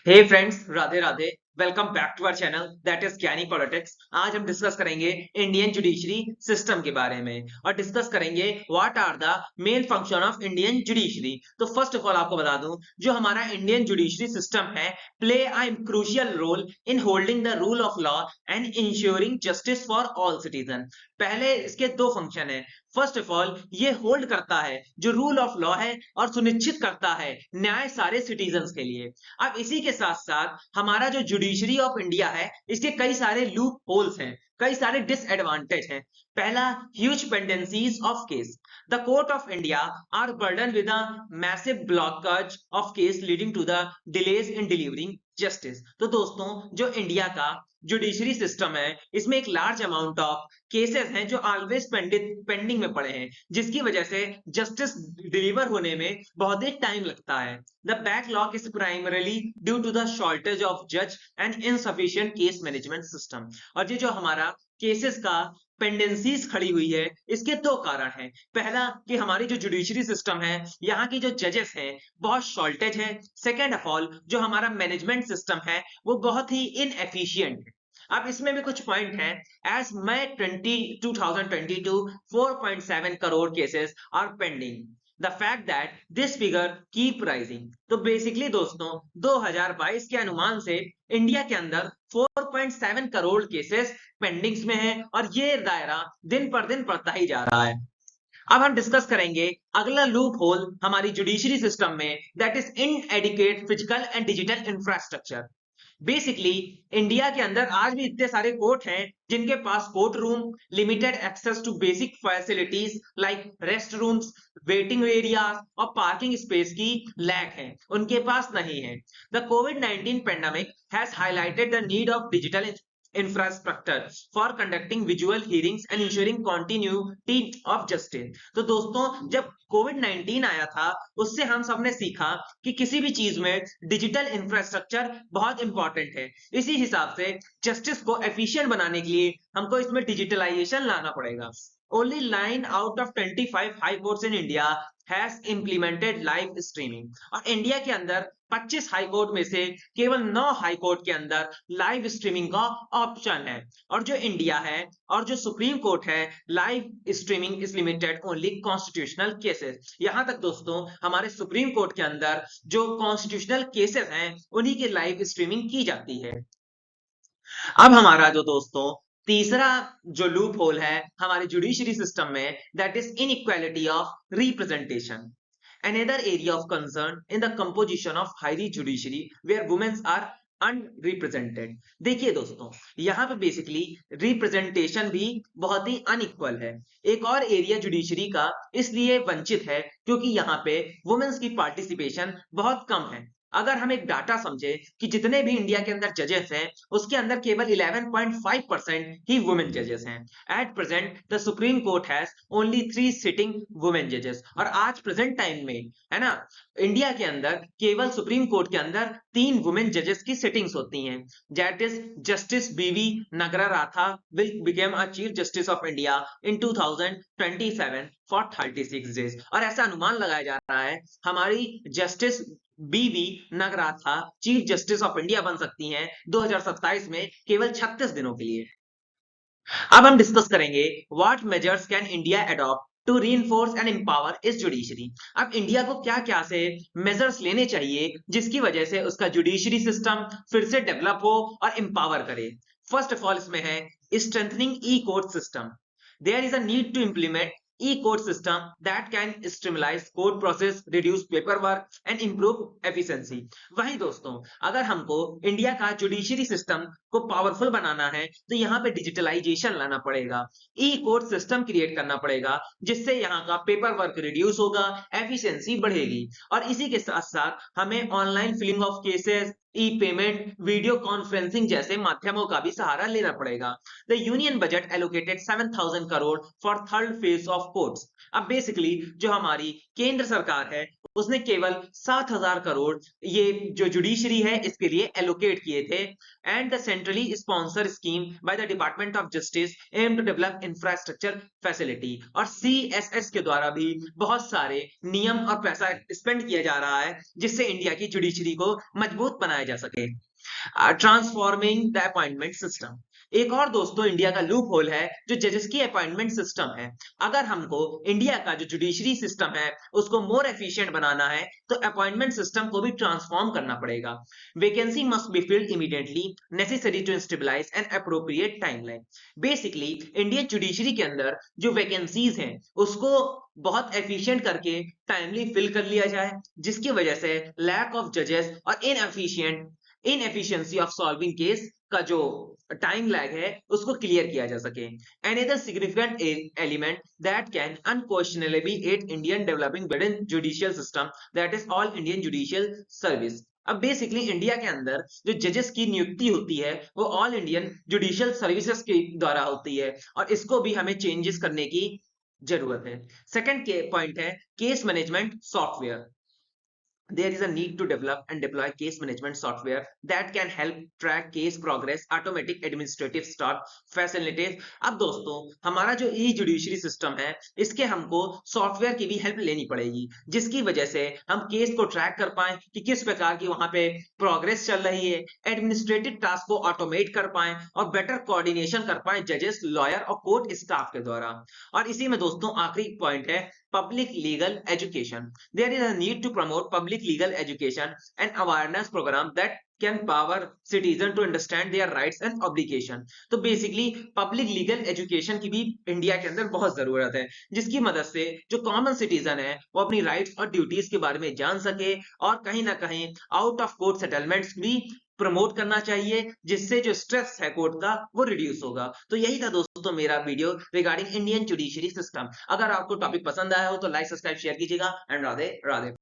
Hey friends, Radhe Radhe. Welcome back to our channel that is Gyani politics. आज हम discuss करेंगे Indian judiciary system के बारे में और डिस्कस करेंगे what are the main function of Indian judiciary. तो फर्स्ट ऑफ ऑल आपको बता दूं, जो हमारा इंडियन जुडिशरी सिस्टम है play a crucial role in holding the rule of law and ensuring justice for all citizen. पहले इसके दो फंक्शन है। फर्स्ट ऑफ ऑल ये होल्ड करता है जो रूल ऑफ लॉ है और सुनिश्चित करता है न्याय सारे सिटीजन्स के लिए। अब इसी के साथ साथ हमारा जो जुडिशरी ऑफ इंडिया है इसके कई सारे लूप होल्स हैं, कई सारे डिसएडवांटेज हैं। पहला, huge pendencies of case. The court of India are burden with a massive blockage of case leading to the delays in delivering justice. तो दोस्तों, जो इंडिया का जुडिशरी सिस्टम है इसमें एक लार्ज अमाउंट ऑफ केसेस हैं जो ऑलवेज पेंडिंग में पड़े हैं, जिसकी वजह से जस्टिस डिलीवर होने में बहुत ही टाइम लगता है। The backlog is primarily due to the shortage of judge and insufficient case management system। और ये जो हमारा केसेस का पेंडेंसीज खड़ी हुई है इसके दो कारण हैं। पहला कि हमारी जो जुडिशरी सिस्टम है यहाँ की जो जजेस हैं बहुत शॉर्टेज है। सेकेंड ऑफ ऑल जो हमारा मैनेजमेंट सिस्टम है वो बहुत ही इनएफिशिएंट है। अब इसमें भी कुछ पॉइंट है। As May 2022 4.7 crore cases are pending. The fact that this figure keep rising. तो बेसिकली दोस्तों 2022 के अनुमान से इंडिया के अंदर 4.7 करोड़ केसेस पेंडिंग्स में है और ये दायरा दिन पर दिन बढ़ता ही जा रहा है। अब हम डिस्कस करेंगे अगला लूप होल हमारी जुडिशरी सिस्टम में, that is inadequate physical and digital infrastructure. Basically India के अंदर आज भी इतने सारे कोर्ट हैं जिनके पास court room, limited access to basic facilities like rest rooms, waiting areas और पार्किंग स्पेस की लैक है, उनके पास नहीं है। द कोविड-19 pandemic has highlighted the need of digital infrastructure for conducting visual hearings and ensuring continuity of justice. तो दोस्तों, जब कोविड-19 आया था उससे हम सबने सीखा कि किसी भी चीज में डिजिटल इंफ्रास्ट्रक्चर बहुत इंपॉर्टेंट है। इसी हिसाब से जस्टिस को एफिशिएंट बनाने के लिए हमको इसमें डिजिटलाइजेशन लाना पड़ेगा। Only 9 out of 25 high courts in India has implemented live streaming। और इंडिया के अंदर 25 हाई कोर्ट में से केवल 9 हाई कोर्ट के अंदर लाइव स्ट्रीमिंग का ऑप्शन है। और जो इंडिया है और जो सुप्रीम कोर्ट है, live streaming is limited only constitutional cases. यहां तक दोस्तों हमारे सुप्रीम कोर्ट के अंदर जो कॉन्स्टिट्यूशनल केसेस हैं उन्हीं की लाइव स्ट्रीमिंग की जाती है। अब हमारा जो दोस्तों तीसरा जो लूप होल है हमारे जुडिशरी सिस्टम में, that is inequality of representation. Another area of concern in the composition of higher judiciary where women are unrepresented। देखिए दोस्तों, यहाँ पे बेसिकली रिप्रेजेंटेशन भी बहुत ही अनइक्वल है। एक और एरिया जुडिशरी का इसलिए वंचित है क्योंकि यहाँ पे वुमेन्स की पार्टिसिपेशन बहुत कम है। अगर हम एक डाटा समझे कि जितने भी इंडिया के अंदर जजेस हैं उसके अंदर केवल 11.5% ही वुमेन जजेस हैं। At present the supreme court has only 3 sitting women जजेस। और आज प्रेजेंट टाइम में है ना, इंडिया के अंदर केवल सुप्रीम कोर्ट के अंदर 3 वुमेन जजेस की सिटिंग्स होती हैं। That is justice B V Nagarathna will become a chief justice of India in 2027 for 36 days. और ऐसा अनुमान लगाया जा रहा है हमारी जस्टिस बीवी नगराथा चीफ जस्टिस ऑफ इंडिया बन सकती हैं 2027 में केवल 36 दिनों के लिए। अब हम डिस्कस करेंगे what measures can India adopt to reinforce and empower इस जुडिशरी। अब इंडिया को क्या क्या से मेजर्स लेने चाहिए जिसकी वजह से उसका जुडिशरी सिस्टम फिर से डेवलप हो और एम्पावर करे। फर्स्ट ऑफ ऑल इसमें है strengthening e court system. There is a need to implement e-court system that can streamline court process, reduce paperwork and improve efficiency। वहीं दोस्तों, अगर हमको इंडिया का जुडिशरी सिस्टम को पावरफुल बनाना है तो यहाँ पे डिजिटलाइजेशन लाना पड़ेगा, ई-कोर्ट सिस्टम क्रिएट करना पड़ेगा जिससे यहाँ का पेपर वर्क रिड्यूस होगा, एफिशिएंसी बढ़ेगी। और इसी के साथ साथ हमें online filing of cases, e payment, video conferencing जैसे माध्यमों का भी सहारा लेना पड़ेगा। The union budget allocated 7,000 crore for third phase of courts. अब बेसिकली जो हमारी केंद्र सरकार है उसने केवल 7,000 करोड़ ये जो जुडिशरी है इसके लिए एलोकेट किए थे। And the centrally sponsor scheme by the department of justice aim to develop infrastructure facility, और सीएसएस के द्वारा भी बहुत सारे नियम और पैसा स्पेंड किया जा रहा है जिससे इंडिया की जुडिशरी को मजबूत बनाया जा सके। ट्रांसफॉर्मिंग द अपॉइंटमेंट सिस्टम, एक और दोस्तों इंडिया का लूप होल है जो जजेस की अपॉइंटमेंट सिस्टम है। अगर हमको इंडिया का जो जुडिशरी सिस्टम है उसको मोर एफिशिएंट बनाना है तो अपॉइंटमेंट सिस्टम को भी ट्रांसफॉर्म करना पड़ेगा। Vacancy must be filled immediately, necessary to stabilize and appropriate timeline. Basically Indian judiciary के अंदर जो वैकेंसीज हैं उसको बहुत एफिशिएंट करके टाइमली फिल कर लिया जाए, जिसकी वजह से लैक ऑफ जजेस और इनएफिशिएंसी ऑफ सॉल्विंग केस का जो टाइम लैग है उसको क्लियर किया जा सके। Another significant element that can unquestionably aid Indian developing better judicial system, that is all Indian judicial service। अब बेसिकली इंडिया के अंदर जो जजेस की नियुक्ति होती है वो ऑल इंडियन जुडिशियल सर्विसेज के द्वारा होती है और इसको भी हमें चेंजेस करने की जरूरत है। सेकंड के पॉइंट है case management software. There is a need to develop and deploy case management software that can help track case progress, automatic administrative start facilities। अब दोस्तों हमारा जो ई जुडिशरी सिस्टम है इसके हमको सॉफ्टवेयर की भी हेल्प लेनी पड़ेगी जिसकी वजह से हम केस को ट्रैक कर पाए कि किस प्रकार की वहां पे प्रोग्रेस चल रही है, एडमिनिस्ट्रेटिव टास्क को ऑटोमेट कर पाए और बेटर कोऑर्डिनेशन कर पाए जजेस, लॉयर और कोर्ट स्टाफ के द्वारा। और इसी में दोस्तों आखिरी पॉइंट है public legal education। There is a need to promote public legal education and awareness program that can power citizen to understand their rights and obligation। तो बेसिकली पब्लिक लीगल एजुकेशन की भी इंडिया के अंदर बहुत जरूरत है जिसकी मदद से जो कॉमन सिटीजन है वो अपनी राइट्स और ड्यूटीज के बारे में जान सके और कहीं ना कहीं आउट ऑफ कोर्ट सेटलमेंट्स भी प्रमोट करना चाहिए जिससे जो स्ट्रेस है कोर्ट का वो रिड्यूस होगा। तो यही था दोस्तों मेरा video regarding Indian judiciary system. अगर आपको टॉपिक पसंद आया हो तो लाइक सब्सक्राइब शेयर कीजिएगा एंड राधे राधे।